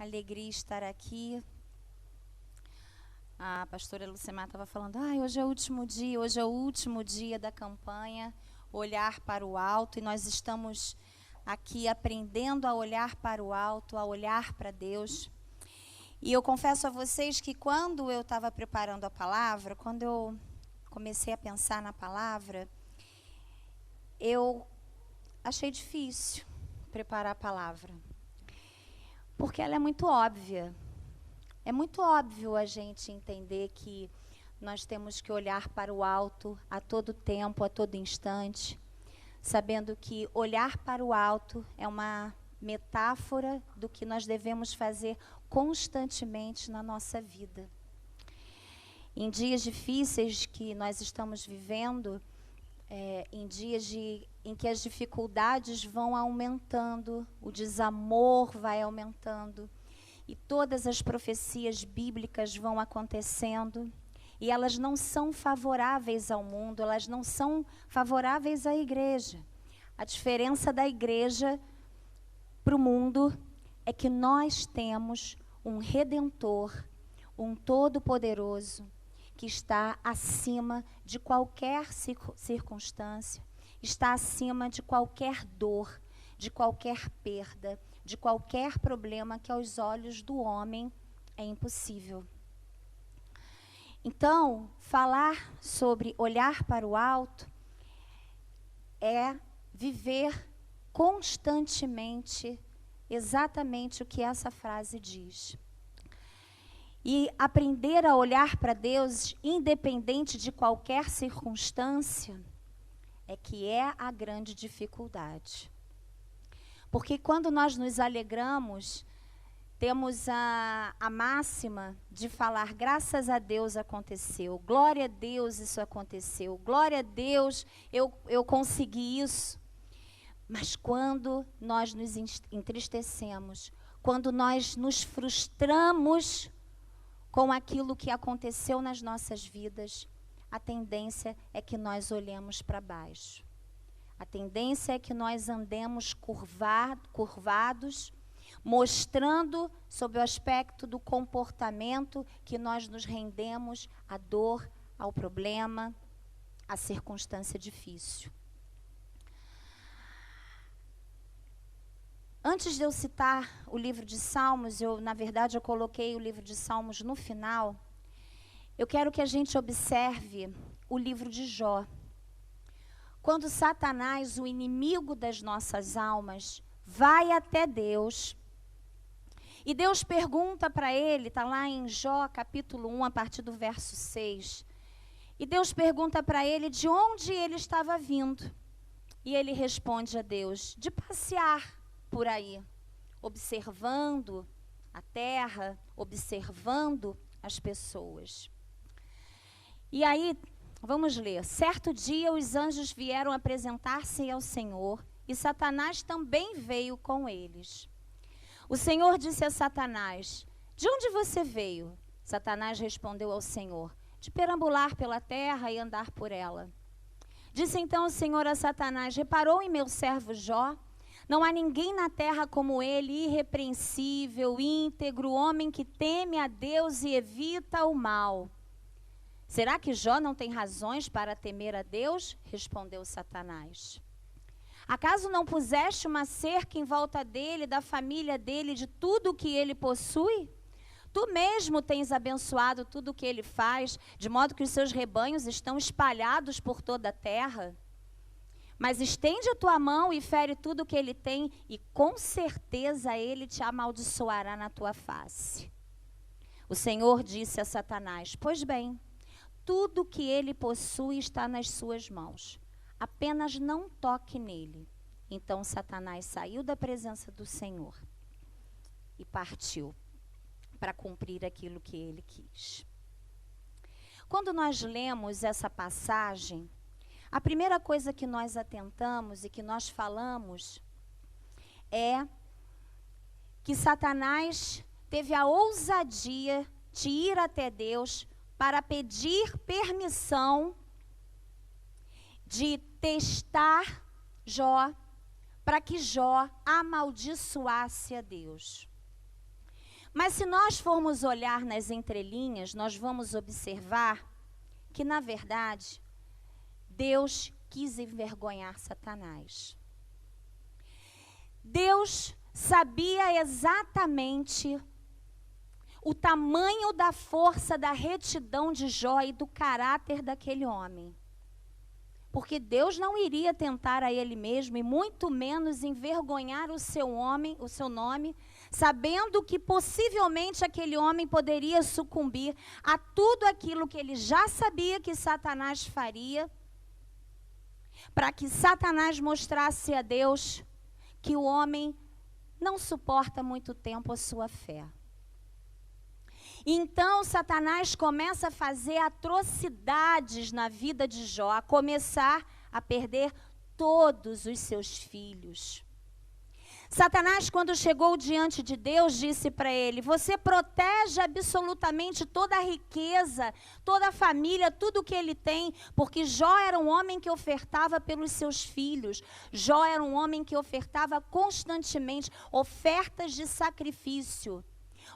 alegria estar aqui. A pastora Lucimar estava falando, hoje é o último dia da campanha, olhar para o alto, e nós estamos aqui aprendendo a olhar para o alto, a olhar para Deus. E eu confesso a vocês que quando eu estava preparando a palavra, quando eu comecei a pensar na palavra, eu achei difícil preparar a palavra, porque ela é muito óbvia. É muito óbvio a gente entender que nós temos que olhar para o alto a todo tempo, a todo instante, sabendo que olhar para o alto é uma metáfora do que nós devemos fazer constantemente na nossa vida. Em dias difíceis que nós estamos vivendo, em dias em que as dificuldades vão aumentando, o desamor vai aumentando, e todas as profecias bíblicas vão acontecendo, e elas não são favoráveis ao mundo, elas não são favoráveis à igreja. A diferença da igreja para o mundo é que nós temos um Redentor, um Todo-Poderoso, que está acima de qualquer circunstância, está acima de qualquer dor, de qualquer perda, de qualquer problema que aos olhos do homem é impossível. Então, falar sobre olhar para o alto é viver constantemente exatamente o que essa frase diz. E aprender a olhar para Deus, independente de qualquer circunstância, é que é a grande dificuldade. Porque quando nós nos alegramos, temos a máxima de falar, graças a Deus aconteceu, glória a Deus isso aconteceu, glória a Deus eu consegui isso. Mas quando nós nos entristecemos, quando nós nos frustramos com aquilo que aconteceu nas nossas vidas, a tendência é que nós olhemos para baixo. A tendência é que nós andemos curvados, mostrando, sob o aspecto do comportamento, que nós nos rendemos à dor, ao problema, à circunstância difícil. Antes de eu citar o livro de Salmos, na verdade, eu coloquei o livro de Salmos no final. Eu quero que a gente observe o livro de Jó. Quando Satanás, o inimigo das nossas almas, vai até Deus, e Deus pergunta para ele, está lá em Jó, capítulo 1, a partir do verso 6, e Deus pergunta para ele de onde ele estava vindo. E ele responde a Deus, de passear por aí, observando a terra, observando as pessoas. E aí, vamos ler. Certo dia os anjos vieram apresentar-se ao Senhor, e Satanás também veio com eles. O Senhor disse a Satanás, de onde você veio? Satanás respondeu ao Senhor, de perambular pela terra e andar por ela. Disse então o Senhor a Satanás, reparou em meu servo Jó? Não há ninguém na terra como ele, irrepreensível, íntegro, homem que teme a Deus e evita o mal. Será que Jó não tem razões para temer a Deus? Respondeu Satanás. Acaso não puseste uma cerca em volta dele, da família dele, de tudo o que ele possui? Tu mesmo tens abençoado tudo o que ele faz, de modo que os seus rebanhos estão espalhados por toda a terra. Mas estende a tua mão e fere tudo o que ele tem, e com certeza ele te amaldiçoará na tua face. O Senhor disse a Satanás, pois bem, tudo que ele possui está nas suas mãos. Apenas não toque nele. Então Satanás saiu da presença do Senhor e partiu para cumprir aquilo que ele quis. Quando nós lemos essa passagem, a primeira coisa que nós atentamos e que nós falamos é que Satanás teve a ousadia de ir até Deus para pedir permissão de testar Jó, para que Jó amaldiçoasse a Deus. Mas se nós formos olhar nas entrelinhas, nós vamos observar que, na verdade, Deus quis envergonhar Satanás. Deus sabia exatamente o tamanho da força da retidão de Jó e do caráter daquele homem. Porque Deus não iria tentar a ele mesmo e muito menos envergonhar o seu nome, sabendo que possivelmente aquele homem poderia sucumbir a tudo aquilo que ele já sabia que Satanás faria, para que Satanás mostrasse a Deus que o homem não suporta muito tempo a sua fé. Então, Satanás começa a fazer atrocidades na vida de Jó, a começar a perder todos os seus filhos. Satanás, quando chegou diante de Deus, disse para ele: você protege absolutamente toda a riqueza, toda a família, tudo que ele tem, porque Jó era um homem que ofertava pelos seus filhos. Jó era um homem que ofertava constantemente ofertas de sacrifício.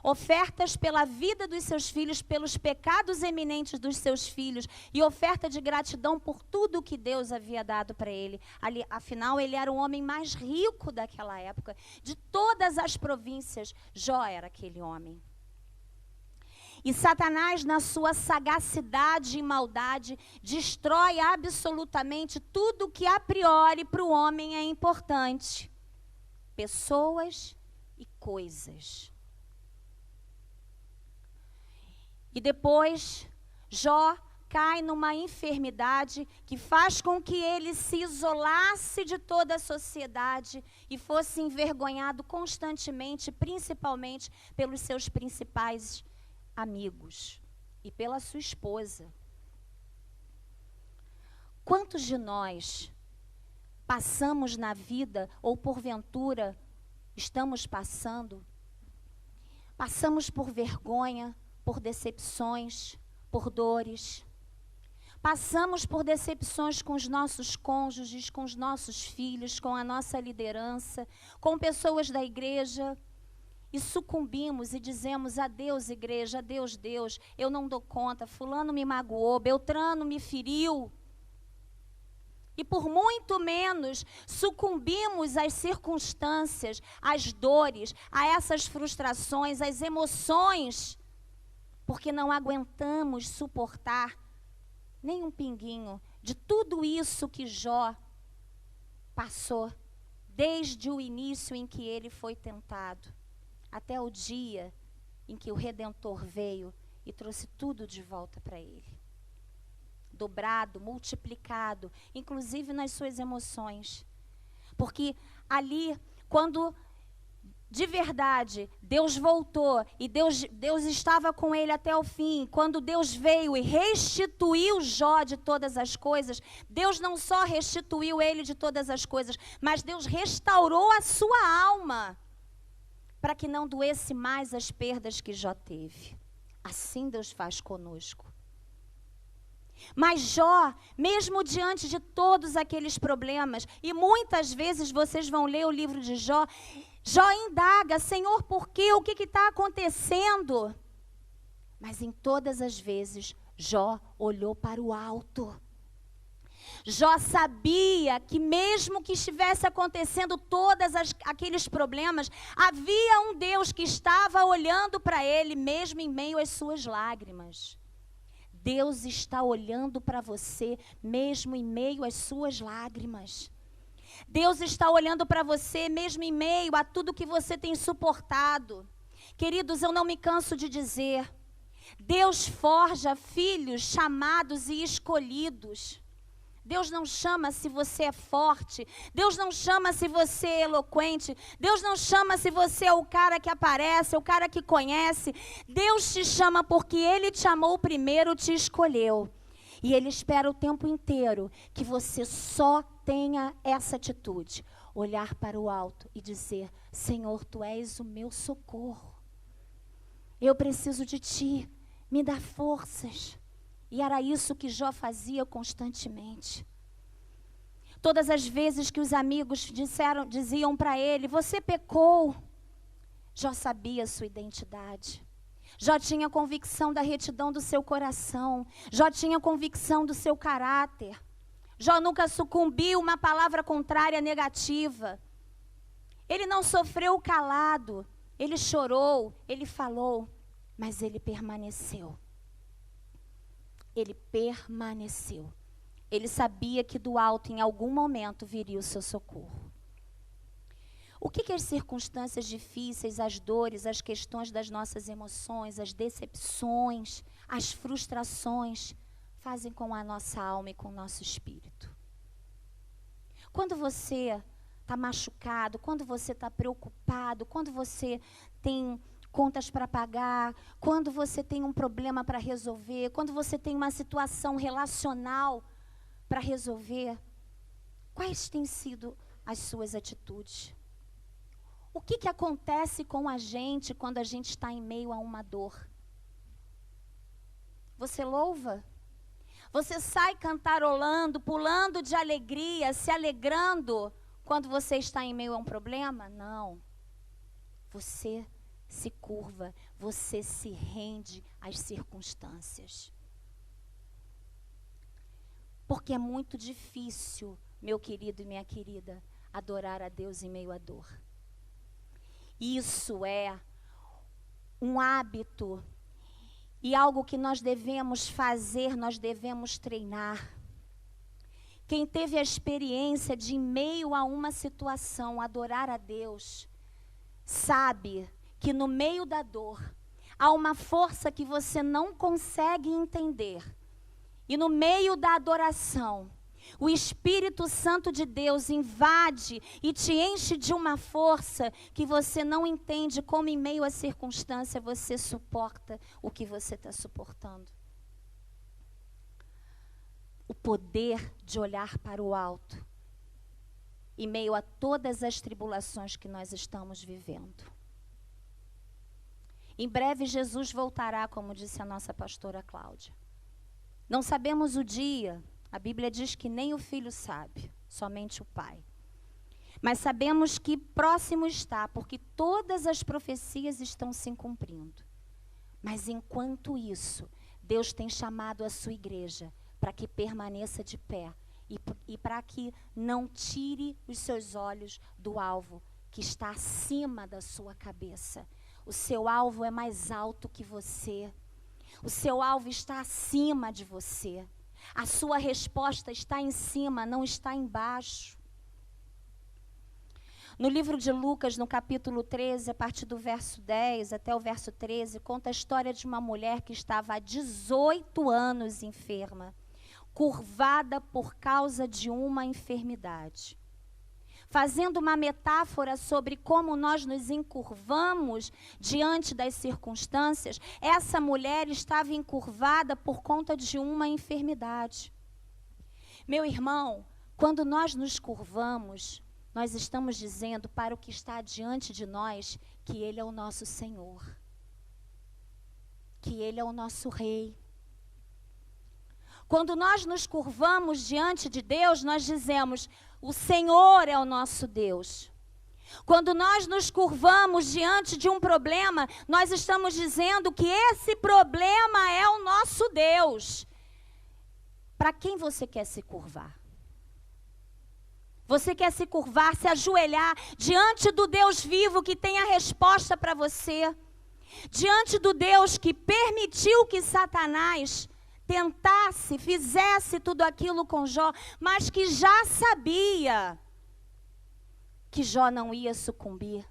Ofertas pela vida dos seus filhos, pelos pecados eminentes dos seus filhos e oferta de gratidão por tudo que Deus havia dado para ele. Afinal, ele era o homem mais rico daquela época. De todas as províncias, Jó era aquele homem. E Satanás, na sua sagacidade e maldade, destrói absolutamente tudo que a priori para o homem é importante. Pessoas e coisas. E depois, Jó cai numa enfermidade que faz com que ele se isolasse de toda a sociedade e fosse envergonhado constantemente, principalmente pelos seus principais amigos e pela sua esposa. Quantos de nós passamos na vida, ou porventura estamos passando por vergonha, por decepções, por dores. Passamos por decepções com os nossos cônjuges, com os nossos filhos, com a nossa liderança, com pessoas da igreja. E sucumbimos e dizemos: adeus igreja, adeus Deus, eu não dou conta, fulano me magoou, Beltrano me feriu. E por muito menos sucumbimos às circunstâncias, às dores, a essas frustrações, às emoções, porque não aguentamos suportar nem um pinguinho de tudo isso que Jó passou, desde o início em que ele foi tentado, até o dia em que o Redentor veio e trouxe tudo de volta para ele. Dobrado, multiplicado, inclusive nas suas emoções. Porque ali, quando de verdade, Deus voltou e Deus estava com ele até o fim. Quando Deus veio e restituiu Jó de todas as coisas, Deus não só restituiu ele de todas as coisas, mas Deus restaurou a sua alma para que não doesse mais as perdas que Jó teve. Assim Deus faz conosco. Mas Jó, mesmo diante de todos aqueles problemas, e muitas vezes vocês vão ler o livro de Jó, Jó indaga: Senhor, por quê? O que está acontecendo? Mas em todas as vezes, Jó olhou para o alto. Jó sabia que mesmo que estivesse acontecendo todos aqueles problemas, havia um Deus que estava olhando para ele, mesmo em meio às suas lágrimas. Deus está olhando para você, mesmo em meio às suas lágrimas. Deus está olhando para você mesmo em meio a tudo que você tem suportado. Queridos, eu não me canso de dizer, Deus forja filhos chamados e escolhidos. Deus não chama se você é forte, Deus não chama se você é eloquente, Deus não chama se você é o cara que aparece, o cara que conhece. Deus te chama porque Ele te amou primeiro, te escolheu. E Ele espera o tempo inteiro que você só tenha essa atitude. Olhar para o alto e dizer: Senhor, Tu és o meu socorro. Eu preciso de Ti, me dá forças. E era isso que Jó fazia constantemente. Todas as vezes que os amigos diziam para ele: você pecou, Jó sabia a sua identidade. Jó tinha convicção da retidão do seu coração. Jó tinha convicção do seu caráter. Jó nunca sucumbiu a uma palavra contrária negativa. Ele não sofreu calado. Ele chorou, ele falou, mas ele permaneceu. Ele permaneceu. Ele sabia que do alto, em algum momento, viria o seu socorro. O que as circunstâncias difíceis, as dores, as questões das nossas emoções, as decepções, as frustrações fazem com a nossa alma e com o nosso espírito? Quando você está machucado, quando você está preocupado, quando você tem contas para pagar, quando você tem um problema para resolver, quando você tem uma situação relacional para resolver, quais têm sido as suas atitudes? O que acontece com a gente quando a gente está em meio a uma dor? Você louva? Você sai cantarolando, pulando de alegria, se alegrando quando você está em meio a um problema? Não. Você se curva, você se rende às circunstâncias. Porque é muito difícil, meu querido e minha querida, adorar a Deus em meio à dor. Isso é um hábito e algo que nós devemos fazer, nós devemos treinar. Quem teve a experiência de, em meio a uma situação, adorar a Deus, sabe que no meio da dor há uma força que você não consegue entender. E no meio da adoração, o Espírito Santo de Deus invade e te enche de uma força que você não entende como, em meio à circunstância, você suporta o que você está suportando. O poder de olhar para o alto, em meio a todas as tribulações que nós estamos vivendo. Em breve Jesus voltará, como disse a nossa pastora Cláudia. Não sabemos o dia, a Bíblia diz que nem o filho sabe, somente o pai. Mas sabemos que próximo está, porque todas as profecias estão se cumprindo. Mas enquanto isso, Deus tem chamado a sua igreja para que permaneça de pé e para que não tire os seus olhos do alvo que está acima da sua cabeça. O seu alvo é mais alto que você. O seu alvo está acima de você. A sua resposta está em cima, não está embaixo. No livro de Lucas, no capítulo 13, a partir do verso 10 até o verso 13, conta a história de uma mulher que estava há 18 anos enferma, curvada por causa de uma enfermidade. Fazendo uma metáfora sobre como nós nos encurvamos diante das circunstâncias, essa mulher estava encurvada por conta de uma enfermidade. Meu irmão, quando nós nos curvamos, nós estamos dizendo para o que está diante de nós que Ele é o nosso Senhor, que Ele é o nosso Rei. Quando nós nos curvamos diante de Deus, nós dizemos: o Senhor é o nosso Deus. Quando nós nos curvamos diante de um problema, nós estamos dizendo que esse problema é o nosso Deus. Para quem você quer se curvar? Você quer se curvar, se ajoelhar diante do Deus vivo que tem a resposta para você? Diante do Deus que permitiu que Satanás tentasse, fizesse tudo aquilo com Jó, mas que já sabia que Jó não ia sucumbir.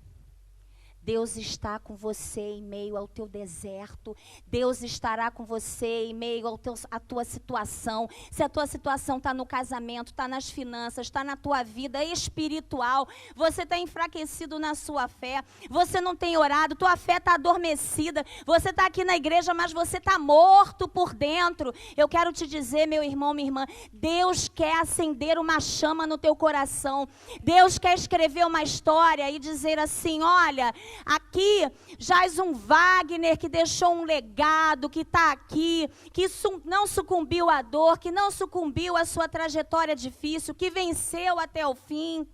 Deus está com você em meio ao teu deserto. Deus estará com você em meio à tua situação. Se a tua situação está no casamento, está nas finanças, está na tua vida espiritual, você está enfraquecido na sua fé, você não tem orado, tua fé está adormecida, você está aqui na igreja, mas você está morto por dentro. Eu quero te dizer, meu irmão, minha irmã, Deus quer acender uma chama no teu coração. Deus quer escrever uma história e dizer assim: olha, aqui jaz um Wagner que deixou um legado, que está aqui, que não sucumbiu à dor, que não sucumbiu à sua trajetória difícil, que venceu até o fim.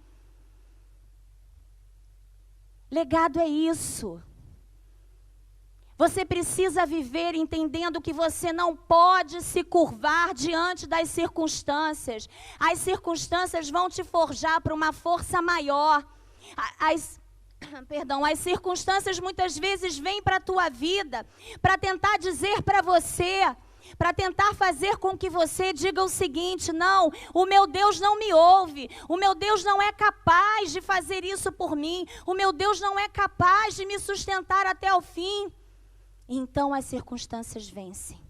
Legado é isso. Você precisa viver entendendo que você não pode se curvar diante das circunstâncias. As circunstâncias vão te forjar para uma força maior. As circunstâncias muitas vezes vêm para a tua vida para tentar dizer para você, para tentar fazer com que você diga o seguinte: não, o meu Deus não me ouve, o meu Deus não é capaz de fazer isso por mim, o meu Deus não é capaz de me sustentar até o fim. Então as circunstâncias vencem.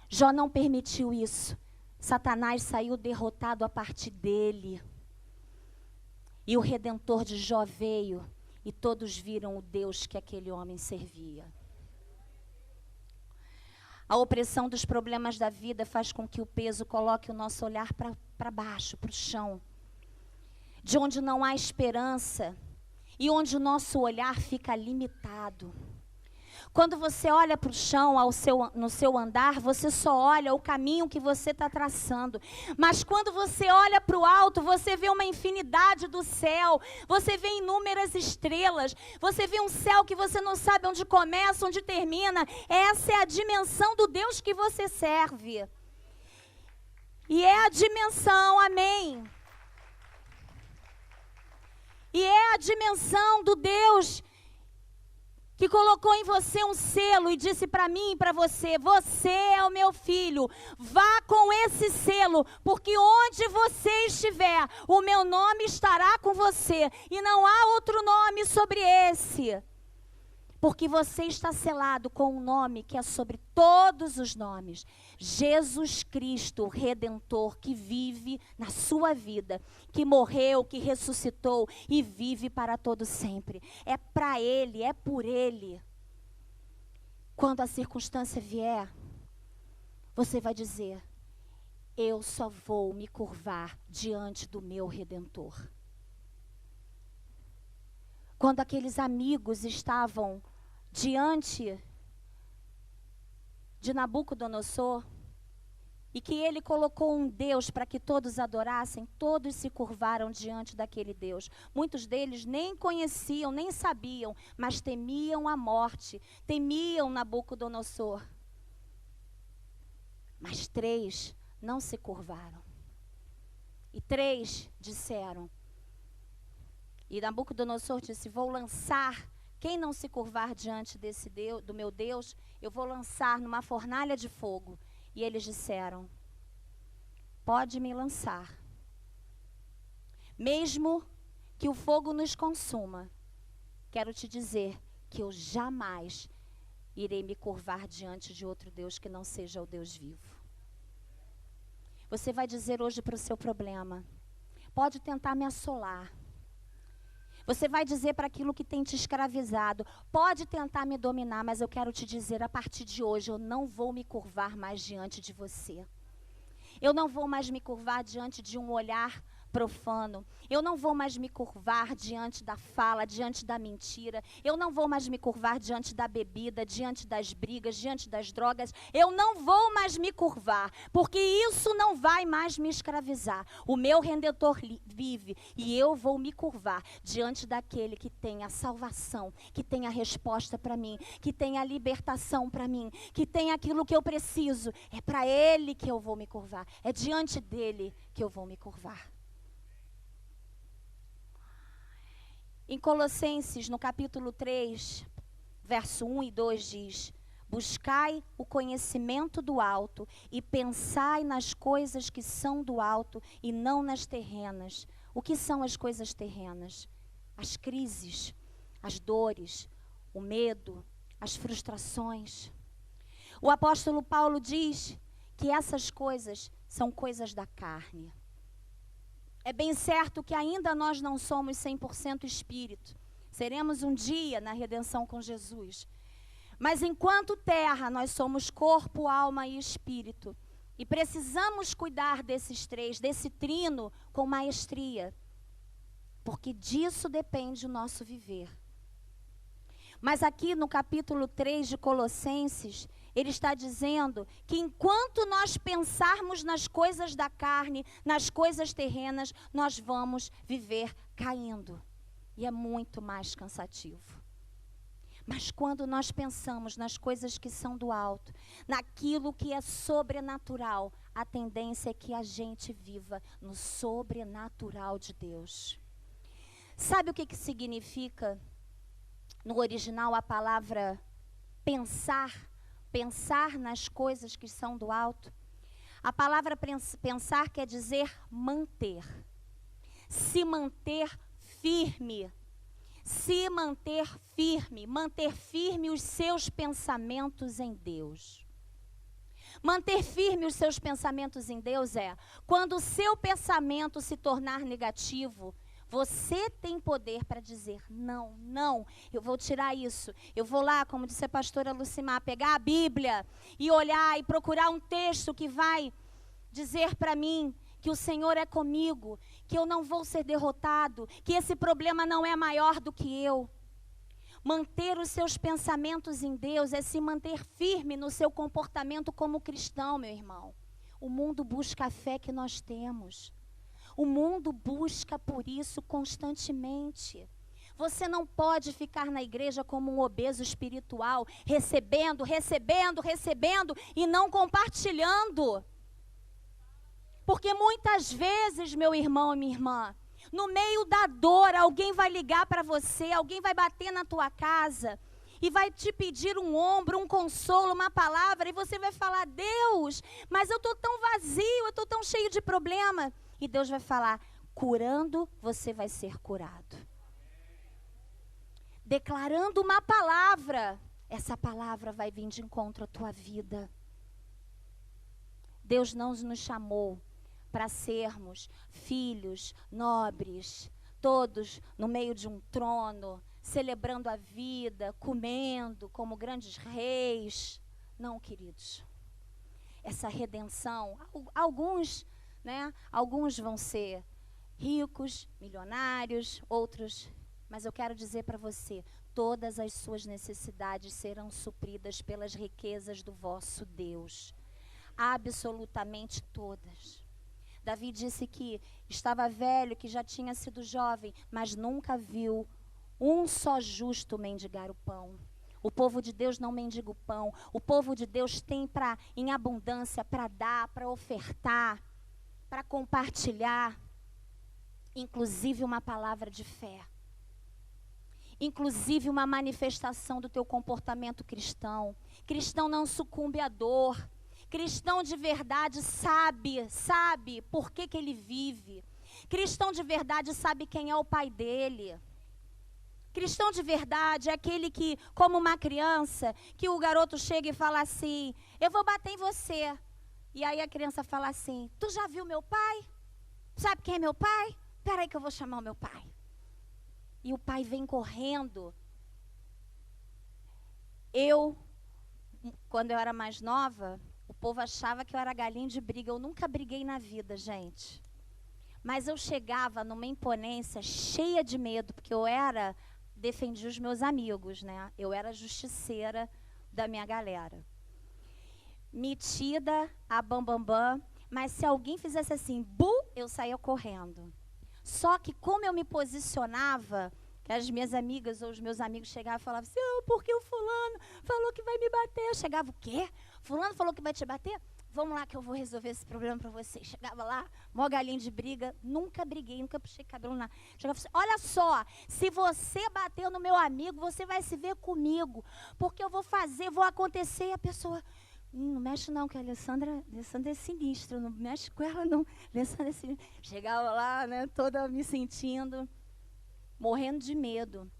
Jó não permitiu isso. Satanás saiu derrotado a partir dele. E o Redentor de Jó veio e todos viram o Deus que aquele homem servia. A opressão dos problemas da vida faz com que o peso coloque o nosso olhar para baixo, para o chão. De onde não há esperança e onde o nosso olhar fica limitado. Quando você olha para o chão no seu andar, você só olha o caminho que você está traçando. Mas quando você olha para o alto, você vê uma infinidade do céu. Você vê inúmeras estrelas. Você vê um céu que você não sabe onde começa, onde termina. Essa é a dimensão do Deus que você serve. E é a dimensão, amém. E é a dimensão do Deus que colocou em você um selo e disse para mim e para você: você é o meu filho, vá com esse selo, porque onde você estiver, o meu nome estará com você, e não há outro nome sobre esse. Porque você está selado com um nome que é sobre todos os nomes. Jesus Cristo, o Redentor, que vive na sua vida, que morreu, que ressuscitou e vive para todo sempre. É para Ele, é por Ele. Quando a circunstância vier, você vai dizer: eu só vou me curvar diante do meu Redentor. Quando aqueles amigos estavam diante de Nabucodonosor, e que ele colocou um Deus para que todos adorassem, todos se curvaram diante daquele Deus. Muitos deles nem conheciam, nem sabiam, mas temiam a morte, temiam Nabucodonosor. Mas 3 não se curvaram. E 3 disseram. E Nabucodonosor disse: vou lançar, quem não se curvar diante desse Deus, do meu Deus, eu vou lançar numa fornalha de fogo. E eles disseram: pode me lançar. Mesmo que o fogo nos consuma, quero te dizer que eu jamais irei me curvar diante de outro Deus que não seja o Deus vivo. Você vai dizer hoje para o seu problema: pode tentar me assolar. Você vai dizer para aquilo que tem te escravizado: pode tentar me dominar, mas eu quero te dizer, a partir de hoje, eu não vou me curvar mais diante de você. Eu não vou mais me curvar diante de um olhar profano. Eu não vou mais me curvar diante da fala, diante da mentira. Eu não vou mais me curvar diante da bebida, diante das brigas, diante das drogas. Eu não vou mais me curvar, porque isso não vai mais me escravizar. O meu Redentor vive e eu vou me curvar diante daquele que tem a salvação, que tem a resposta para mim, que tem a libertação para mim, que tem aquilo que eu preciso. É para Ele que eu vou me curvar. É diante dele que eu vou me curvar. Em Colossenses, no capítulo 3, verso 1 e 2 diz: buscai o conhecimento do alto e pensai nas coisas que são do alto e não nas terrenas. O que são as coisas terrenas? As crises, as dores, o medo, as frustrações. O apóstolo Paulo diz que essas coisas são coisas da carne. É bem certo que ainda nós não somos 100% espírito. Seremos um dia na redenção com Jesus. Mas enquanto terra, nós somos corpo, alma e espírito. E precisamos cuidar desses 3, desse trino com maestria. Porque disso depende o nosso viver. Mas aqui no capítulo 3 de Colossenses, ele está dizendo que enquanto nós pensarmos nas coisas da carne, nas coisas terrenas, nós vamos viver caindo. e é muito mais cansativo. Mas quando nós pensamos nas coisas que são do alto, naquilo que é sobrenatural, a tendência é que a gente viva no sobrenatural de Deus. Sabe o que significa no original a palavra pensar? Pensar nas coisas que são do alto. A palavra pensar quer dizer manter. Se manter firme. Se manter firme os seus pensamentos em Deus. Manter firme os seus pensamentos em Deus é, quando o seu pensamento se tornar negativo, você tem poder para dizer, não, eu vou tirar isso. Eu vou lá, como disse a pastora Lucimar, pegar a Bíblia e olhar e procurar um texto que vai dizer para mim que o Senhor é comigo, que eu não vou ser derrotado, que esse problema não é maior do que eu. Manter os seus pensamentos em Deus é se manter firme no seu comportamento como cristão, meu irmão. O mundo busca a fé que nós temos. O mundo busca por isso constantemente. Você não pode ficar na igreja como um obeso espiritual, recebendo e não compartilhando. Porque muitas vezes, meu irmão e minha irmã, no meio da dor, alguém vai ligar para você, alguém vai bater na tua casa e vai te pedir um ombro, um consolo, uma palavra, e você vai falar, Deus, mas eu estou tão vazio, eu estou tão cheio de problema. E Deus vai falar, curando, você vai ser curado. Declarando uma palavra, essa palavra vai vir de encontro à tua vida. Deus não nos chamou para sermos filhos nobres, todos no meio de um trono, celebrando a vida, comendo como grandes reis. Não, queridos. Essa redenção, alguns vão ser ricos, milionários, outros, mas eu quero dizer para você, todas as suas necessidades serão supridas pelas riquezas do vosso Deus. Absolutamente todas. Davi disse que estava velho, que já tinha sido jovem, mas nunca viu um só justo mendigar o pão. O povo de Deus não mendiga o pão. O povo de Deus tem em abundância para dar, para ofertar, para compartilhar. Inclusive uma palavra de fé. Inclusive uma manifestação do teu comportamento cristão. Cristão não sucumbe à dor. Cristão de verdade sabe por que ele vive. Cristão de verdade sabe quem é o pai dele. Cristão de verdade é aquele que, como uma criança, que o garoto chega e fala assim, eu vou bater em você. E aí a criança fala assim, tu já viu meu pai? Sabe quem é meu pai? Espera aí que eu vou chamar o meu pai. E o pai vem correndo. Quando eu era mais nova, o povo achava que eu era galinha de briga. Eu nunca briguei na vida, gente. Mas eu chegava numa imponência cheia de medo, porque defendia os meus amigos, né? Eu era justiceira da minha galera. Metida, a bambambam, mas se alguém fizesse assim, eu saía correndo. Só que como eu me posicionava, que as minhas amigas ou os meus amigos chegavam e falavam assim, porque o fulano falou que vai me bater. Eu chegava, o quê? Fulano falou que vai te bater? Vamos lá que eu vou resolver esse problema para você. Chegava lá, mó galinha de briga, nunca briguei, nunca puxei cabelo na... Chegava assim, olha só, se você bateu no meu amigo, você vai se ver comigo, porque eu vou acontecer, e a pessoa... não mexe não, que a Alessandra é sinistra, não mexe com ela não, Alessandra é sinistra. Chegava lá, né, toda me sentindo, morrendo de medo.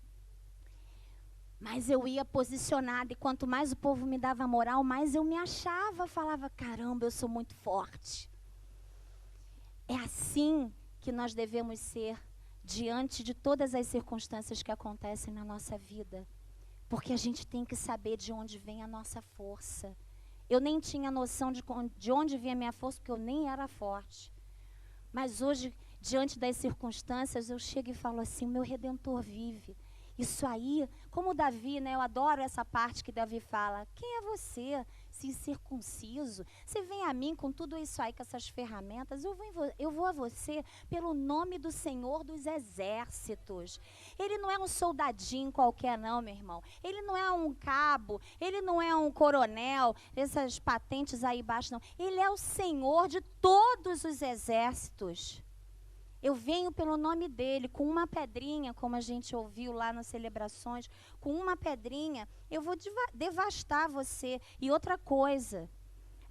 Mas eu ia posicionada e quanto mais o povo me dava moral, mais eu me achava, falava, caramba, eu sou muito forte. É assim que nós devemos ser diante de todas as circunstâncias que acontecem na nossa vida. Porque a gente tem que saber de onde vem a nossa força. Eu nem tinha noção de onde vinha a minha força, porque eu nem era forte. Mas hoje, diante das circunstâncias, eu chego e falo assim, o meu Redentor vive. Isso aí, como Davi, né, eu adoro essa parte que Davi fala, quem é você? se incircunciso. Você vem a mim com tudo isso aí, com essas ferramentas, eu vou a você pelo nome do Senhor dos Exércitos. Ele não é um soldadinho qualquer não, meu irmão. Ele não é um cabo, ele não é um coronel, essas patentes aí embaixo não. Ele é o Senhor de todos os exércitos. Eu venho pelo nome dele, com uma pedrinha, como a gente ouviu lá nas celebrações, com uma pedrinha, eu vou devastar você. E outra coisa,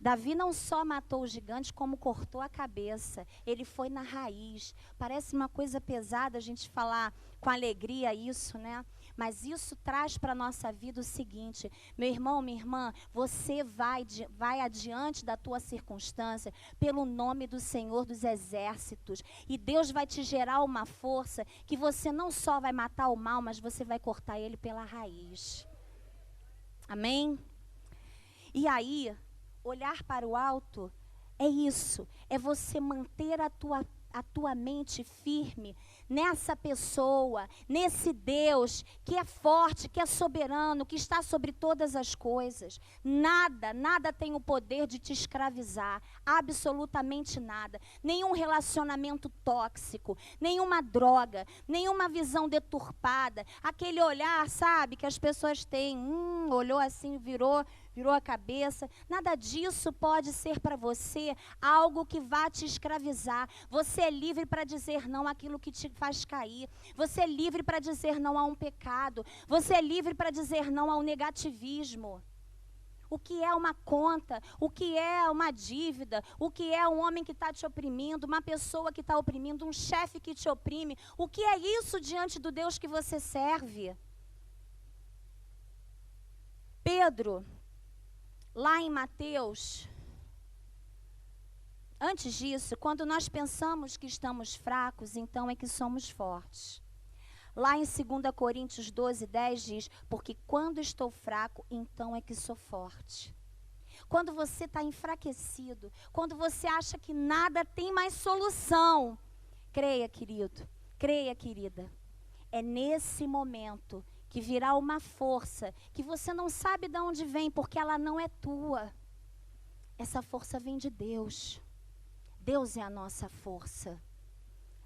Davi não só matou o gigante, como cortou a cabeça. Ele foi na raiz. Parece uma coisa pesada a gente falar com alegria isso, né? Mas isso traz para a nossa vida o seguinte: meu irmão, minha irmã, você vai adiante da tua circunstância pelo nome do Senhor dos Exércitos. E Deus vai te gerar uma força que você não só vai matar o mal, mas você vai cortar ele pela raiz. Amém? E aí, olhar para o alto é isso, é você manter a tua mente firme nessa pessoa, nesse Deus que é forte, que é soberano, que está sobre todas as coisas. Nada tem o poder de te escravizar, absolutamente nada. Nenhum relacionamento tóxico, nenhuma droga, nenhuma visão deturpada, aquele olhar, sabe, que as pessoas têm, olhou assim, virou a cabeça. Nada disso pode ser para você algo que vá te escravizar. Você é livre para dizer não àquilo que te faz cair. Você é livre para dizer não a um pecado. Você é livre para dizer não ao negativismo. O que é uma conta, o que é uma dívida, o que é um homem que está te oprimindo, uma pessoa que está oprimindo, um chefe que te oprime. O que é isso diante do Deus que você serve? Pedro, lá em Mateus, antes disso, quando nós pensamos que estamos fracos, então é que somos fortes. Lá em 2 Coríntios 12:10 diz: porque quando estou fraco, então é que sou forte. Quando você está enfraquecido, quando você acha que nada tem mais solução, creia, querido, creia, querida, é nesse momento que virá uma força que você não sabe de onde vem, porque ela não é tua. Essa força vem de Deus. Deus é a nossa força.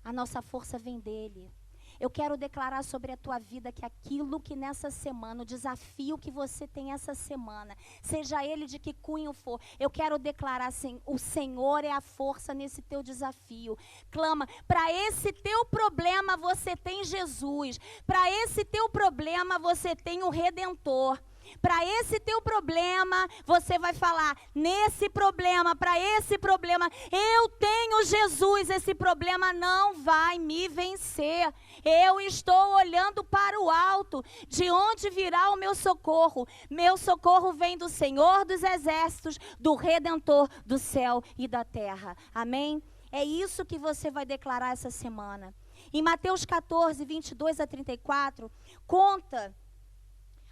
A nossa força vem dele. Eu quero declarar sobre a tua vida que aquilo que nessa semana, o desafio que você tem essa semana, seja ele de que cunho for, eu quero declarar assim: o Senhor é a força nesse teu desafio. Clama, para esse teu problema você tem Jesus, para esse teu problema você tem o Redentor. Para esse teu problema, você vai falar: nesse problema, para esse problema, eu tenho Jesus, esse problema não vai me vencer. Eu estou olhando para o alto, de onde virá o meu socorro. Meu socorro vem do Senhor dos Exércitos, do Redentor do céu e da terra. Amém? É isso que você vai declarar essa semana. Em Mateus 14, 22-34, conta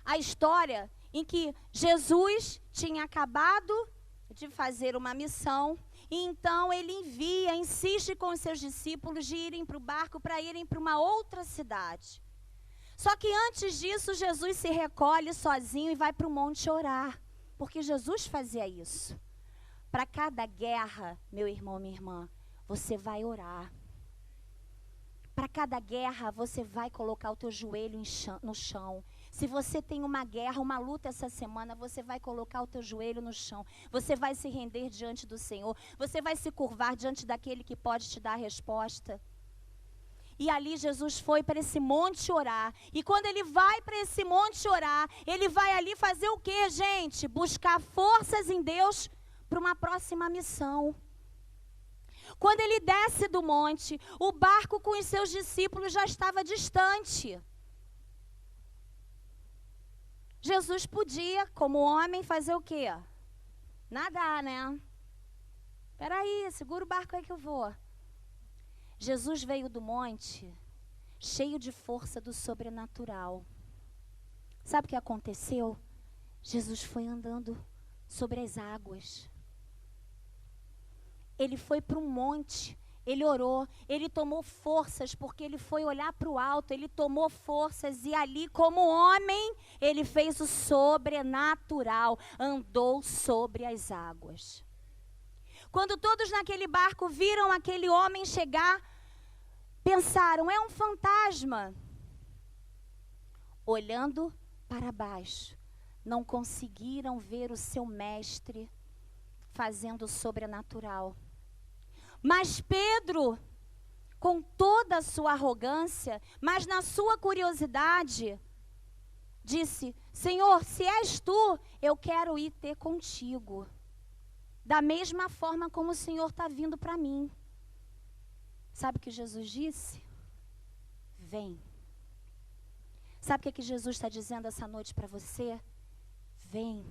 a história em que Jesus tinha acabado de fazer uma missão, e então ele insiste com os seus discípulos de irem para o barco para irem para uma outra cidade. Só que antes disso, Jesus se recolhe sozinho e vai para o monte orar, porque Jesus fazia isso. Para cada guerra, meu irmão, minha irmã, você vai orar. Para cada guerra, você vai colocar o teu joelho no chão. Se você tem uma guerra, uma luta essa semana, você vai colocar o teu joelho no chão. Você vai se render diante do Senhor. Você vai se curvar diante daquele que pode te dar a resposta. E ali Jesus foi para esse monte orar. E quando ele vai para esse monte orar, ele vai ali fazer o quê, gente? Buscar forças em Deus para uma próxima missão. Quando ele desce do monte, o barco com os seus discípulos já estava distante. Jesus podia, como homem, fazer o quê? Nadar, né? Peraí, segura o barco aí que eu vou. Jesus veio do monte cheio de força do sobrenatural. Sabe o que aconteceu? Jesus foi andando sobre as águas. Ele foi para um monte Ele orou, ele tomou forças, porque ele foi olhar para o alto, ele tomou forças e ali, como homem, ele fez o sobrenatural, andou sobre as águas. Quando todos naquele barco viram aquele homem chegar, pensaram, é um fantasma. Olhando para baixo, não conseguiram ver o seu mestre fazendo o sobrenatural. Mas Pedro, com toda a sua arrogância, mas na sua curiosidade, disse, Senhor, se és tu, eu quero ir ter contigo. Da mesma forma como o Senhor está vindo para mim. Sabe o que Jesus disse? Vem. Sabe o que Jesus está dizendo essa noite para você? Vem.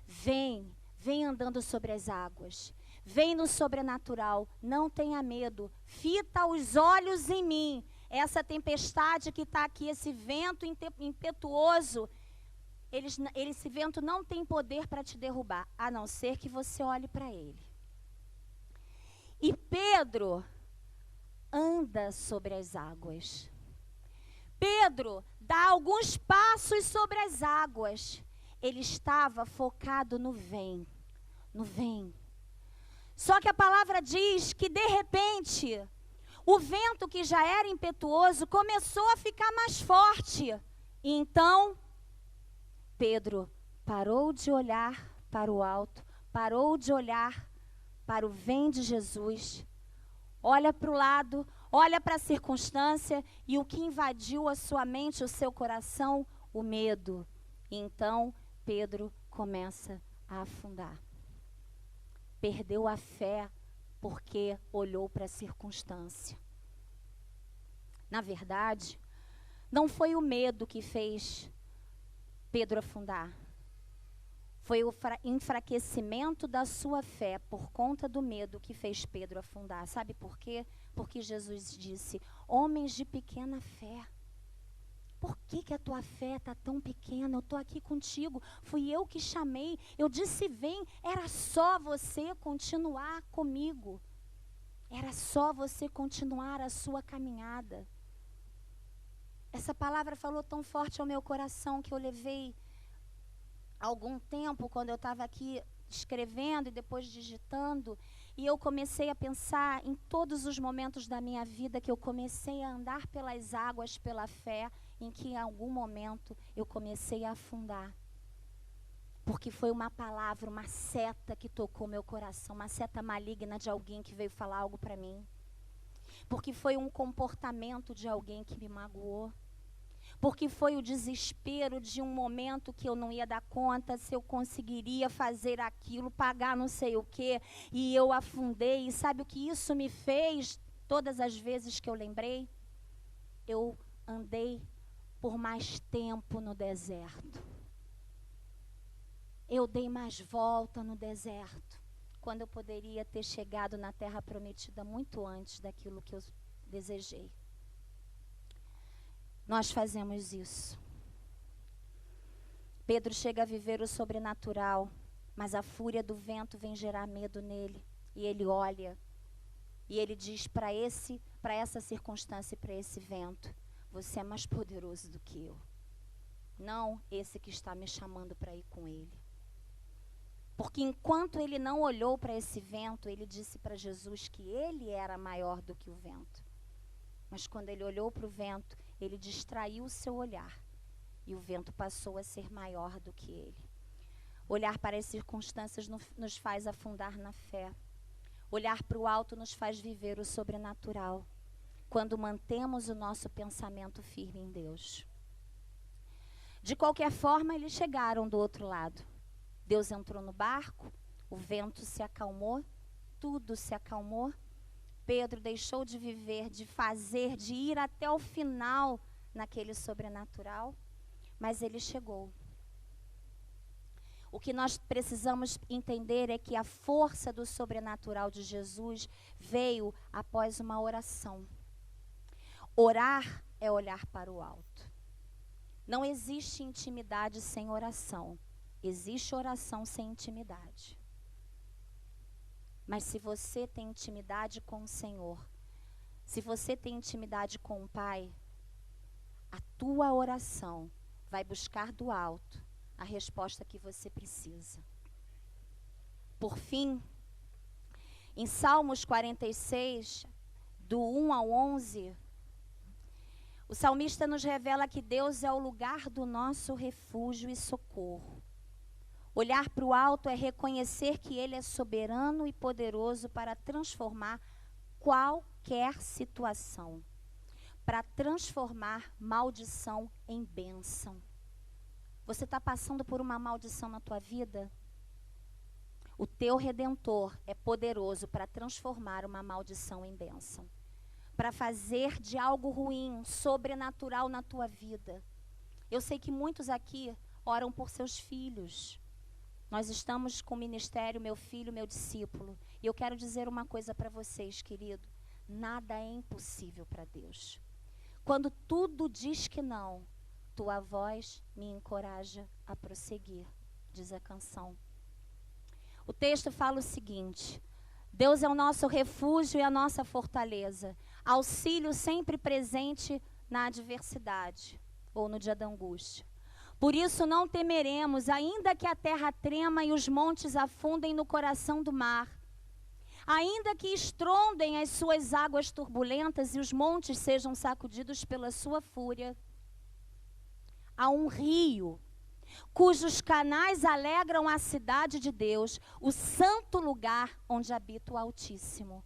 Vem. Vem andando sobre as águas. Vem no sobrenatural. Não tenha medo. Fita os olhos em mim. Essa tempestade que está aqui, esse vento impetuoso, esse vento não tem poder para te derrubar, a não ser que você olhe para ele. E Pedro anda sobre as águas. Pedro dá alguns passos sobre as águas. Ele estava focado no vem, no vem. Só que a palavra diz que de repente, o vento que já era impetuoso começou a ficar mais forte. E então, Pedro parou de olhar para o alto, parou de olhar para o vem de Jesus, olha para o lado, olha para a circunstância e o que invadiu a sua mente, o seu coração, o medo. E então Pedro começa a afundar. Perdeu a fé porque olhou para a circunstância. Na verdade, não foi o medo que fez Pedro afundar. Foi o enfraquecimento da sua fé por conta do medo que fez Pedro afundar. Sabe por quê? Porque Jesus disse, homens de pequena fé. Por que a tua fé está tão pequena? Eu estou aqui contigo, fui eu que chamei. Eu disse vem, era só você continuar comigo. Era só você continuar a sua caminhada. Essa palavra falou tão forte ao meu coração que eu levei algum tempo, quando eu estava aqui escrevendo e depois digitando, e eu comecei a pensar em todos os momentos da minha vida que eu comecei a andar pelas águas pela fé, em que em algum momento eu comecei a afundar. Porque foi uma palavra, uma seta que tocou meu coração, uma seta maligna de alguém que veio falar algo para mim. Porque foi um comportamento de alguém que me magoou. Porque foi o desespero de um momento que eu não ia dar conta, se eu conseguiria fazer aquilo, pagar não sei o quê, e eu afundei. E sabe o que isso me fez todas as vezes que eu lembrei? Eu andei por mais tempo no deserto. Eu dei mais volta no deserto, quando eu poderia ter chegado na terra prometida muito antes daquilo que eu desejei. Nós fazemos isso. Pedro chega a viver o sobrenatural, mas a fúria do vento vem gerar medo nele. E ele olha, e ele diz para essa circunstância e para esse vento, você é mais poderoso do que eu. Não esse que está me chamando para ir com ele. Porque enquanto ele não olhou para esse vento, ele disse para Jesus que ele era maior do que o vento. Mas quando ele olhou para o vento, ele distraiu o seu olhar. E o vento passou a ser maior do que ele. Olhar para as circunstâncias nos faz afundar na fé. Olhar para o alto nos faz viver o sobrenatural. Quando mantemos o nosso pensamento firme em Deus. De qualquer forma, eles chegaram do outro lado. Deus entrou no barco, o vento se acalmou, tudo se acalmou. Pedro deixou de viver, de fazer, de ir até o final naquele sobrenatural, mas ele chegou. O que nós precisamos entender é que a força do sobrenatural de Jesus veio após uma oração. Orar é olhar para o alto. Não existe intimidade sem oração. Existe oração sem intimidade. Mas se você tem intimidade com o Senhor, se você tem intimidade com o Pai, a tua oração vai buscar do alto a resposta que você precisa. Por fim, em Salmos 46, do 1 ao 11, o salmista nos revela que Deus é o lugar do nosso refúgio e socorro. Olhar para o alto é reconhecer que Ele é soberano e poderoso para transformar qualquer situação, para transformar maldição em bênção. Você está passando por uma maldição na tua vida? O teu Redentor é poderoso para transformar uma maldição em bênção, para fazer de algo ruim, sobrenatural na tua vida. Eu sei que muitos aqui oram por seus filhos. Nós estamos com o ministério Meu Filho, Meu Discípulo. E eu quero dizer uma coisa para vocês, querido. Nada é impossível para Deus. Quando tudo diz que não, tua voz me encoraja a prosseguir, diz a canção. O texto fala o seguinte: Deus é o nosso refúgio e a nossa fortaleza, auxílio sempre presente na adversidade ou no dia da angústia. Por isso não temeremos, ainda que a terra trema e os montes afundem no coração do mar, ainda que estrondem as suas águas turbulentas e os montes sejam sacudidos pela sua fúria. Há um rio cujos canais alegram a cidade de Deus, o santo lugar onde habita o Altíssimo.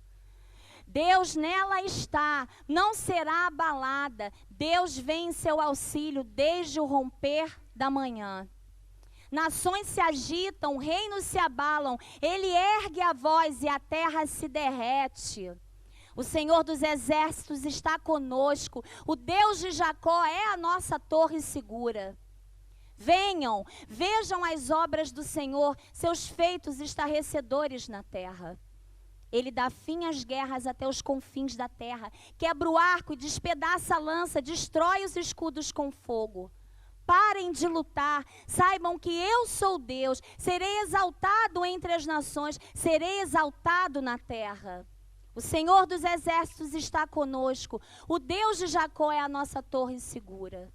Deus nela está, não será abalada. Deus vem em seu auxílio desde o romper da manhã. Nações se agitam, reinos se abalam. Ele ergue a voz e a terra se derrete. O Senhor dos exércitos está conosco. O Deus de Jacó é a nossa torre segura. Venham, vejam as obras do Senhor, seus feitos estarrecedores na terra. Ele dá fim às guerras até os confins da terra, quebra o arco e despedaça a lança, destrói os escudos com fogo. Parem de lutar, saibam que eu sou Deus, serei exaltado entre as nações, serei exaltado na terra. O Senhor dos exércitos está conosco, o Deus de Jacó é a nossa torre segura.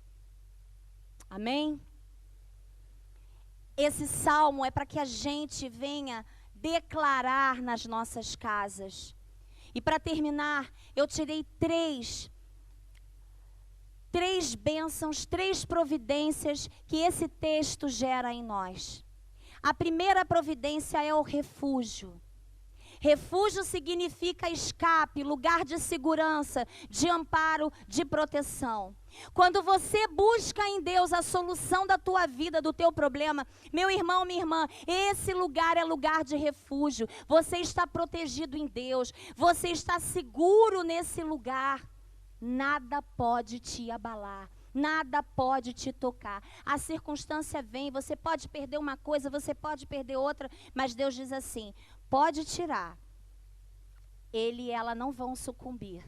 Amém? Esse salmo é para que a gente venha declarar nas nossas casas. E para terminar, eu tirei três bênçãos, 3 providências que esse texto gera em nós. A primeira providência é o refúgio. Refúgio significa escape, lugar de segurança, de amparo, de proteção. Quando você busca em Deus a solução da tua vida, do teu problema, meu irmão, minha irmã, esse lugar é lugar de refúgio. Você está protegido em Deus, você está seguro nesse lugar. Nada pode te abalar. Nada pode te tocar. A circunstância vem, você pode perder uma coisa, você pode perder outra, mas Deus diz assim: pode tirar. Ele e ela não vão sucumbir.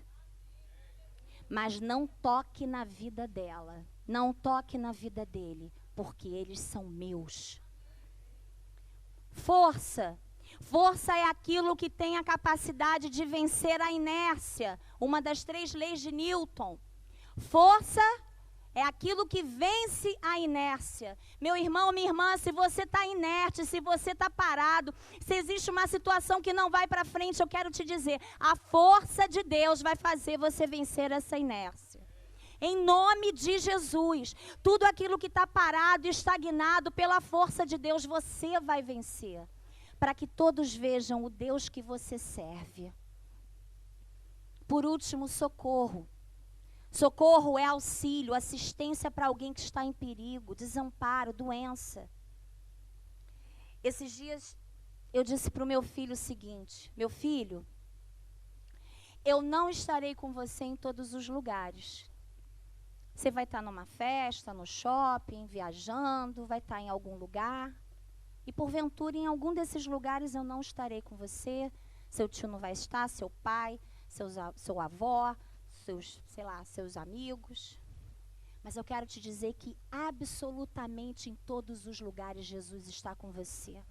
Mas não toque na vida dela. Não toque na vida dele, porque eles são meus. Força. Força é aquilo que tem a capacidade de vencer a inércia. Uma das 3 leis de Newton. Força é aquilo que vence a inércia. Meu irmão, minha irmã, se você está inerte, se você está parado, se existe uma situação que não vai para frente, eu quero te dizer, a força de Deus vai fazer você vencer essa inércia. Em nome de Jesus, tudo aquilo que está parado e estagnado, pela força de Deus, você vai vencer. Para que todos vejam o Deus que você serve. Por último, socorro. Socorro é auxílio, assistência para alguém que está em perigo, desamparo, doença. Esses dias eu disse para o meu filho o seguinte: meu filho, eu não estarei com você em todos os lugares. Você vai estar numa festa, no shopping, viajando, vai estar em algum lugar. E porventura em algum desses lugares eu não estarei com você. Seu tio não vai estar, seu pai, seu avó, seus amigos. Mas eu quero te dizer que absolutamente em todos os lugares Jesus está com você.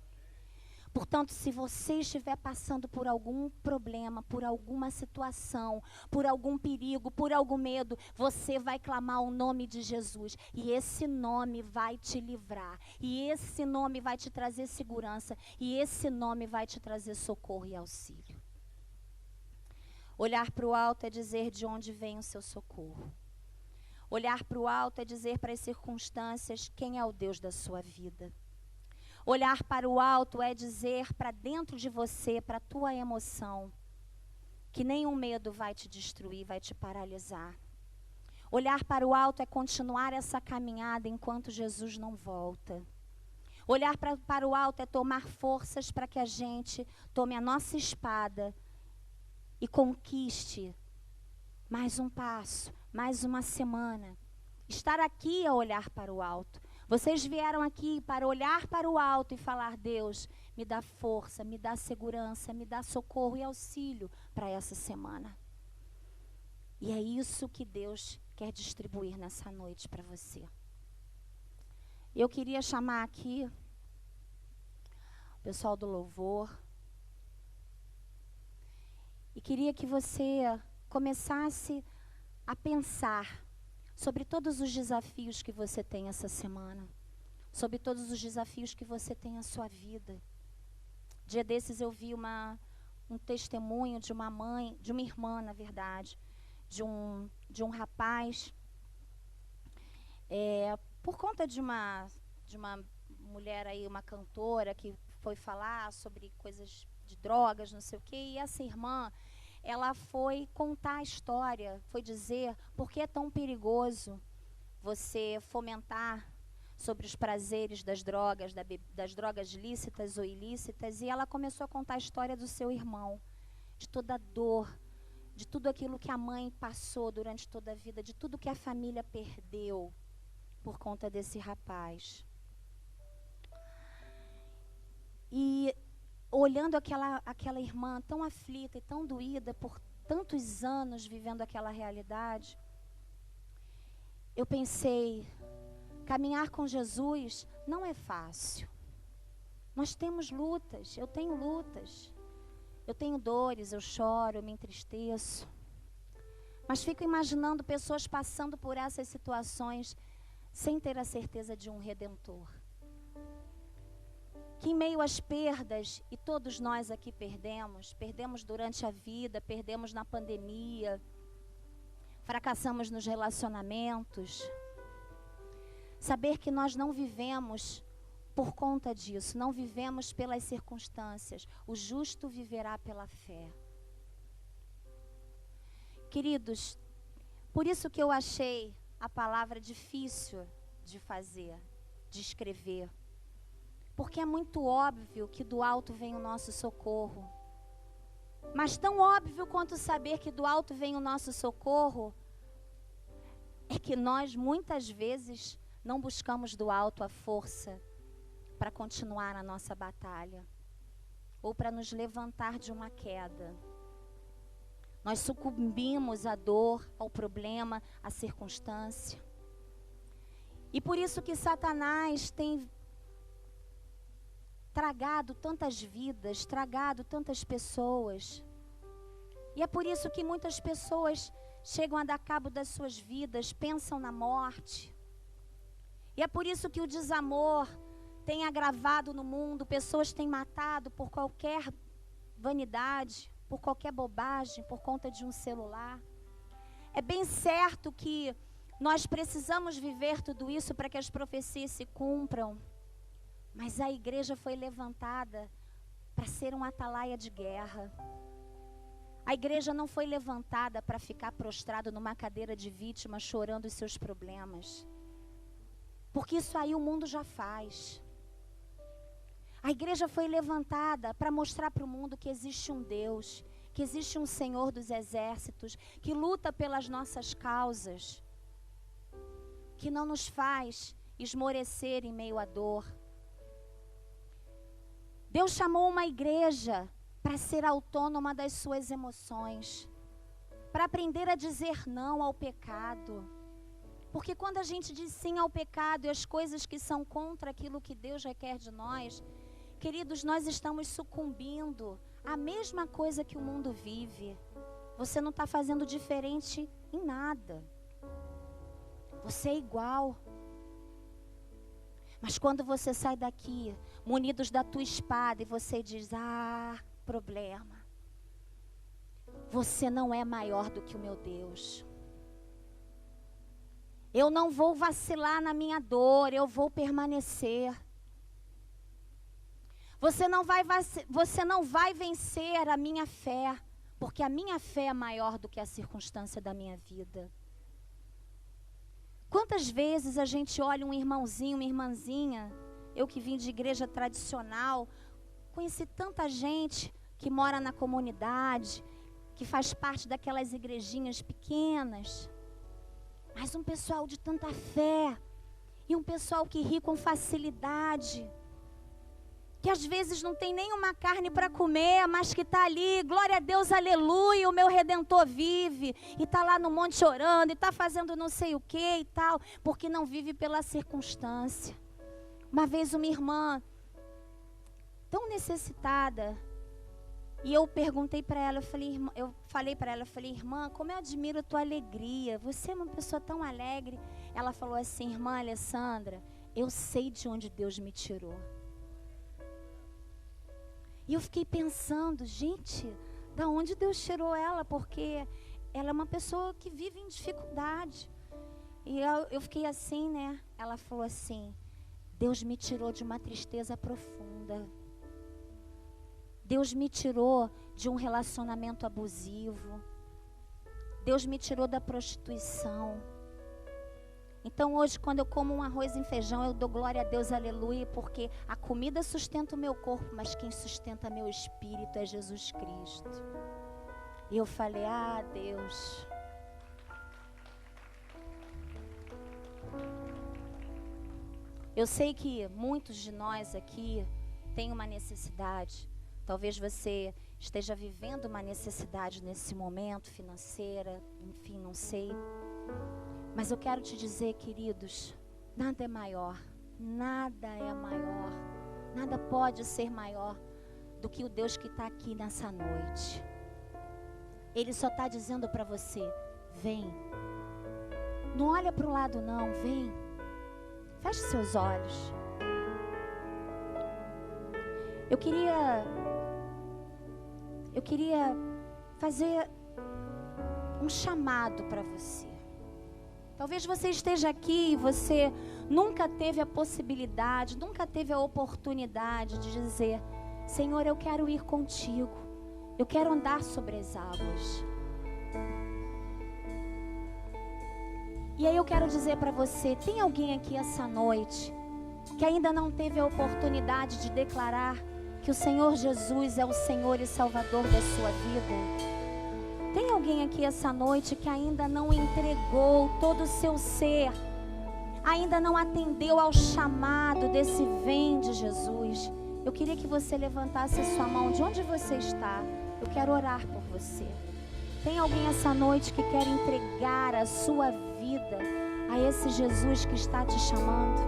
Portanto, se você estiver passando por algum problema, por alguma situação, por algum perigo, por algum medo, você vai clamar o nome de Jesus. E esse nome vai te livrar. E esse nome vai te trazer segurança. E esse nome vai te trazer socorro e auxílio. Olhar para o alto é dizer de onde vem o seu socorro. Olhar para o alto é dizer para as circunstâncias quem é o Deus da sua vida. Olhar para o alto é dizer para dentro de você, para a tua emoção, que nenhum medo vai te destruir, vai te paralisar. Olhar para o alto é continuar essa caminhada enquanto Jesus não volta. Olhar para o alto é tomar forças para que a gente tome a nossa espada e conquiste mais um passo, mais uma semana. Estar aqui a olhar para o alto. Vocês vieram aqui para olhar para o alto e falar: Deus, me dá força, me dá segurança, me dá socorro e auxílio para essa semana. E é isso que Deus quer distribuir nessa noite para você. Eu queria chamar aqui o pessoal do louvor. E queria que você começasse a pensar sobre todos os desafios que você tem essa semana, sobre todos os desafios que você tem na sua vida. Dia desses eu vi um testemunho de uma mãe, de uma irmã, na verdade, de um rapaz, por conta de uma mulher aí, uma cantora, que foi falar sobre coisas de drogas, não sei o quê, e essa irmã, ela foi contar a história, foi dizer por que é tão perigoso você fomentar sobre os prazeres das drogas lícitas ou ilícitas, e ela começou a contar a história do seu irmão, de toda a dor, de tudo aquilo que a mãe passou durante toda a vida, de tudo que a família perdeu por conta desse rapaz. E olhando aquela irmã tão aflita e tão doída por tantos anos vivendo aquela realidade, eu pensei, caminhar com Jesus não é fácil. Nós temos lutas, eu tenho lutas, eu tenho dores, eu choro, eu me entristeço. Mas fico imaginando pessoas passando por essas situações sem ter a certeza de um Redentor. Que em meio às perdas, e todos nós aqui perdemos durante a vida, perdemos na pandemia, fracassamos nos relacionamentos. Saber que nós não vivemos por conta disso, não vivemos pelas circunstâncias. O justo viverá pela fé. Queridos, por isso que eu achei a palavra difícil de fazer, de escrever. Porque é muito óbvio que do alto vem o nosso socorro. Mas tão óbvio quanto saber que do alto vem o nosso socorro, é que nós muitas vezes não buscamos do alto a força para continuar a nossa batalha, ou para nos levantar de uma queda. Nós sucumbimos à dor, ao problema, à circunstância. E por isso que Satanás tem tragado tantas vidas, tragado tantas pessoas. E é por isso que muitas pessoas chegam a dar cabo das suas vidas, pensam na morte. E é por isso que o desamor tem agravado no mundo, pessoas têm matado por qualquer vanidade, por qualquer bobagem, por conta de um celular. É bem certo que nós precisamos viver tudo isso para que as profecias se cumpram. Mas a igreja foi levantada para ser um atalaia de guerra. A igreja não foi levantada para ficar prostrado numa cadeira de vítima, chorando os seus problemas. Porque isso aí o mundo já faz. A igreja foi levantada para mostrar para o mundo que existe um Deus, que existe um Senhor dos exércitos, que luta pelas nossas causas, que não nos faz esmorecer em meio à dor. Deus chamou uma igreja para ser autônoma das suas emoções, para aprender a dizer não ao pecado. Porque quando a gente diz sim ao pecado e as coisas que são contra aquilo que Deus requer de nós, Queridos, nós estamos sucumbindo à mesma coisa que o mundo vive. Você não está fazendo diferente em nada. Você é igual. Mas quando você sai daqui, munidos da tua espada, e você diz, problema. Você não é maior do que o meu Deus. Eu não vou vacilar na minha dor, eu vou permanecer. Você não vai vencer a minha fé, porque a minha fé é maior do que a circunstância da minha vida. Quantas vezes a gente olha um irmãozinho, uma irmãzinha, eu que vim de igreja tradicional, conheci tanta gente que mora na comunidade, que faz parte daquelas igrejinhas pequenas, mas um pessoal de tanta fé, e um pessoal que ri com facilidade, que às vezes não tem nenhuma carne para comer, mas que está ali, glória a Deus, aleluia, o meu Redentor vive, e está lá no monte orando, e está fazendo não sei o que e tal, porque não vive pela circunstância. Uma vez uma irmã, tão necessitada, e eu perguntei para ela, eu falei para ela, irmã, como eu admiro a tua alegria, você é uma pessoa tão alegre. Ela falou assim, irmã Alessandra, eu sei de onde Deus me tirou. E eu fiquei pensando, gente, da onde Deus tirou ela? Porque ela é uma pessoa que vive em dificuldade. E eu fiquei assim, né? Ela falou assim, Deus me tirou de uma tristeza profunda. Deus me tirou de um relacionamento abusivo. Deus me tirou da prostituição. Então hoje, quando eu como um arroz e feijão, eu dou glória a Deus, aleluia, porque a comida sustenta o meu corpo, mas quem sustenta meu espírito é Jesus Cristo. E eu falei, Deus. Eu sei que muitos de nós aqui têm uma necessidade. Talvez você esteja vivendo uma necessidade nesse momento, financeira, enfim, não sei. Mas eu quero te dizer, queridos, nada é maior, nada pode ser maior do que o Deus que está aqui nessa noite. Ele só está dizendo para você, vem. Não olha para o lado não, vem. Feche seus olhos. Eu queria fazer um chamado para você. Talvez você esteja aqui e você nunca teve a possibilidade, nunca teve a oportunidade de dizer, Senhor, eu quero ir contigo, eu quero andar sobre as águas. E aí eu quero dizer para você, tem alguém aqui essa noite que ainda não teve a oportunidade de declarar que o Senhor Jesus é o Senhor e Salvador da sua vida? Tem alguém aqui essa noite que ainda não entregou todo o seu ser, ainda não atendeu ao chamado desse vem de Jesus? Eu queria que você levantasse a sua mão de onde você está. Eu quero orar por você. Tem alguém essa noite que quer entregar a sua vida a esse Jesus que está te chamando?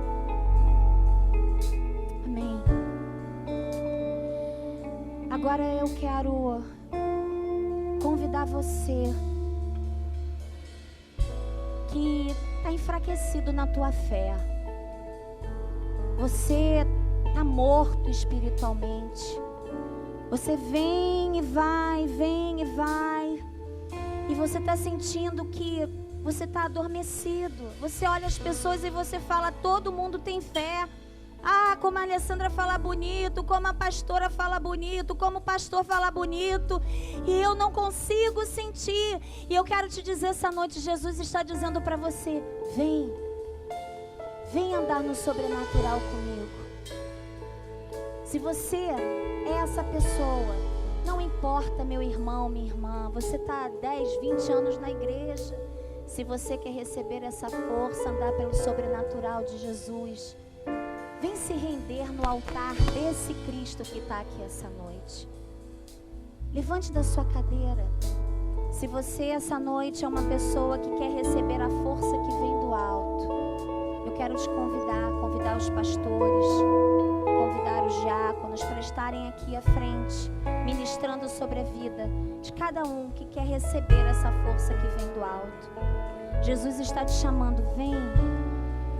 Amém. Agora eu quero convidar você que está enfraquecido na tua fé. Você está morto espiritualmente. Você vem e vai, e você está sentindo que você está adormecido. Você olha as pessoas e você fala, todo mundo tem fé. Como a Alessandra fala bonito, como a pastora fala bonito, como o pastor fala bonito, e eu não consigo sentir. E eu quero te dizer essa noite, Jesus está dizendo para você, vem andar no sobrenatural comigo. Se você é essa pessoa, não importa, meu irmão, minha irmã, você está há 10, 20 anos na igreja. Se você quer receber essa força, andar pelo sobrenatural de Jesus, vem se render no altar desse Cristo que está aqui essa noite. Levante da sua cadeira. Se você essa noite é uma pessoa que quer receber a força que vem do alto, eu quero te convidar os pastores, convidar os diáconos para estarem aqui à frente, ministrando sobre a vida de cada um que quer receber essa força que vem do alto. Jesus está te chamando, vem.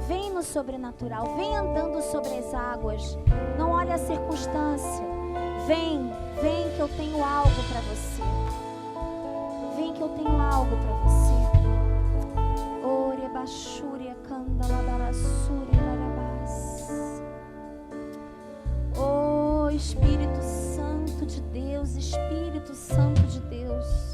Vem no sobrenatural, vem andando sobre as águas. Não olhe a circunstância. Vem que eu tenho algo para você. Vem que eu tenho algo para você. Ore bachúria candala barassuri larabás. Oh, Espírito Santo de Deus, Espírito Santo de Deus.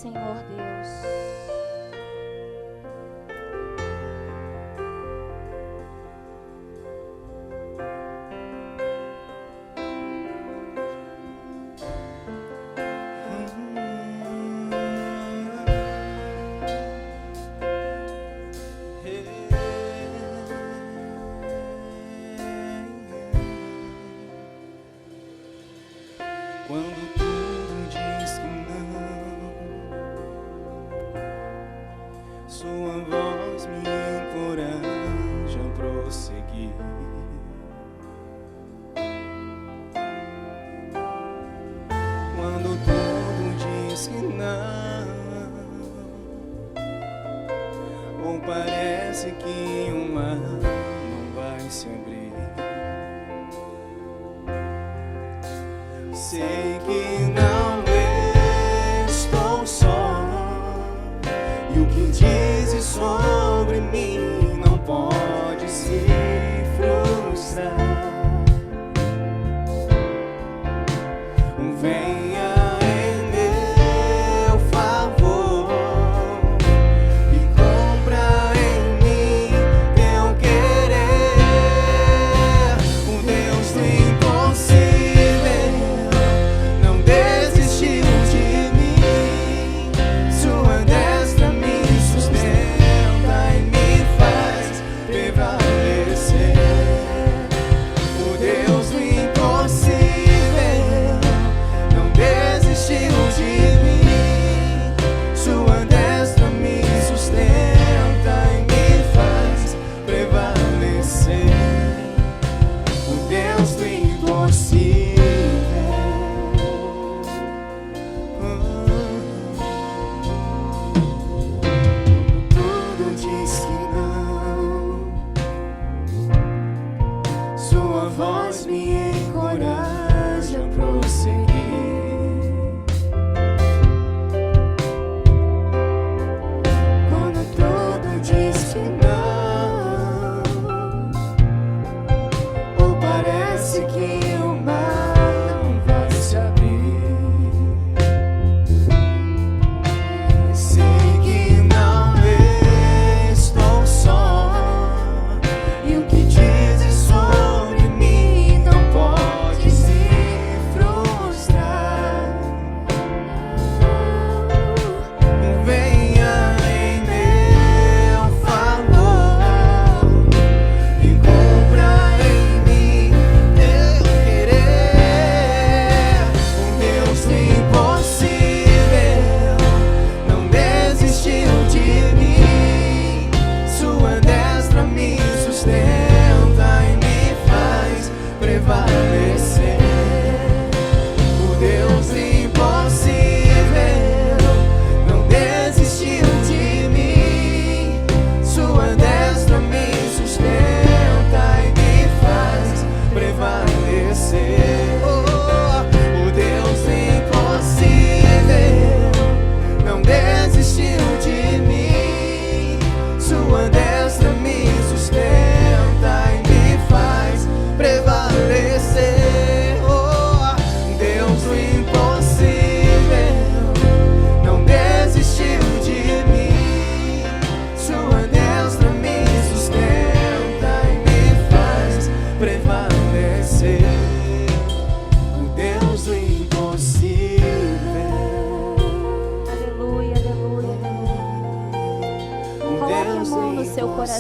Senhor Deus, quando tudo diz que não, sua voz me encoraja a prosseguir. Quando tudo diz que não, ou parece que o mar não vai se abrir, sei que não estou só, e o que dizes sobre mim não pode se frustrar. Venha em meu favor e compra em mim teu querer.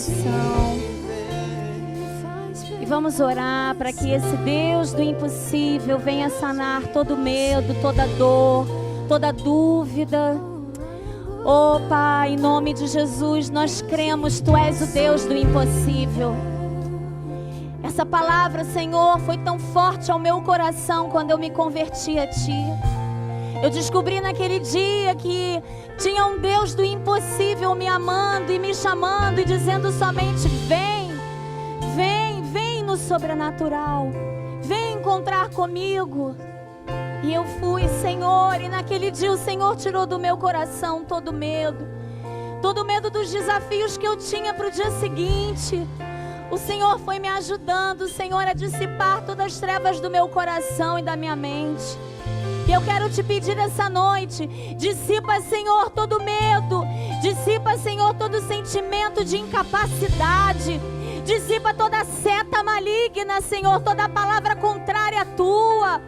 coração. E vamos orar para que esse Deus do impossível venha sanar todo medo, toda dor, toda dúvida. Oh Pai, em nome de Jesus, nós cremos, Tu és o Deus do impossível. Essa palavra, Senhor, foi tão forte ao meu coração quando eu me converti a Ti. Eu descobri naquele dia que tinha um Deus do impossível me amando e me chamando e dizendo somente: vem, vem, vem no sobrenatural, vem encontrar comigo. E eu fui, Senhor, e naquele dia o Senhor tirou do meu coração todo medo dos desafios que eu tinha para o dia seguinte. O Senhor foi me ajudando, Senhor, a dissipar todas as trevas do meu coração e da minha mente. E eu quero te pedir essa noite: dissipa, Senhor, todo medo, dissipa, Senhor, todo sentimento de incapacidade, dissipa toda seta maligna, Senhor, toda palavra contrária à Tua.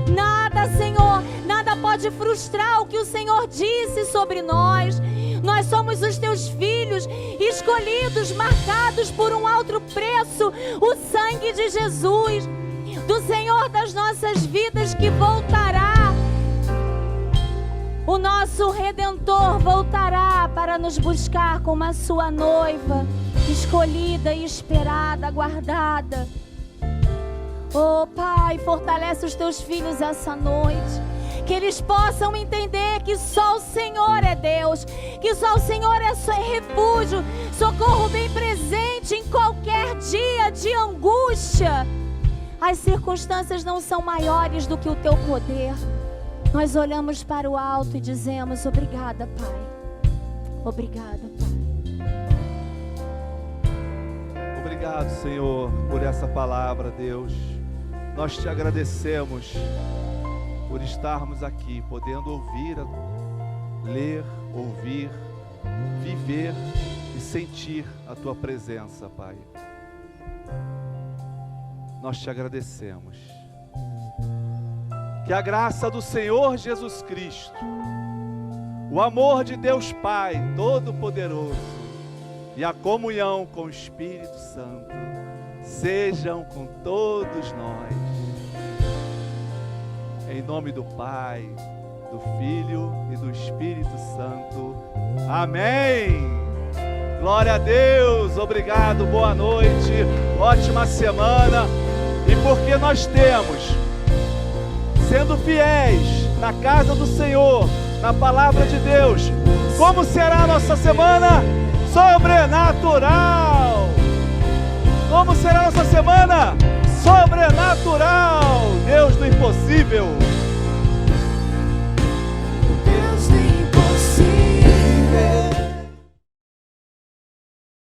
Nada, Senhor, nada pode frustrar o que o Senhor disse sobre nós. Nós somos os Teus filhos, escolhidos, marcados por um alto preço, o sangue de Jesus, do Senhor das nossas vidas, que voltará. O nosso Redentor voltará para nos buscar como a sua noiva, escolhida e esperada, guardada. Oh Pai, fortalece os Teus filhos essa noite, que eles possam entender que só o Senhor é Deus, que só o Senhor é refúgio, socorro bem presente em qualquer dia de angústia. As circunstâncias não são maiores do que o Teu poder. Nós olhamos para o alto e dizemos: obrigada, Pai. Obrigada, Pai. Obrigado, Senhor, por essa palavra, Deus. Nós Te agradecemos por estarmos aqui, podendo ouvir, ler, ouvir, viver e sentir a Tua presença, Pai. Nós Te agradecemos. Que a graça do Senhor Jesus Cristo, o amor de Deus Pai Todo-Poderoso e a comunhão com o Espírito Santo sejam com todos nós. Em nome do Pai, do Filho e do Espírito Santo. Amém. Glória a Deus. Obrigado, boa noite, ótima semana. E porque nós temos, sendo fiéis na casa do Senhor, na palavra de Deus, como será a nossa semana? Sobrenatural! Como será a nossa semana? Sobrenatural! Deus do impossível!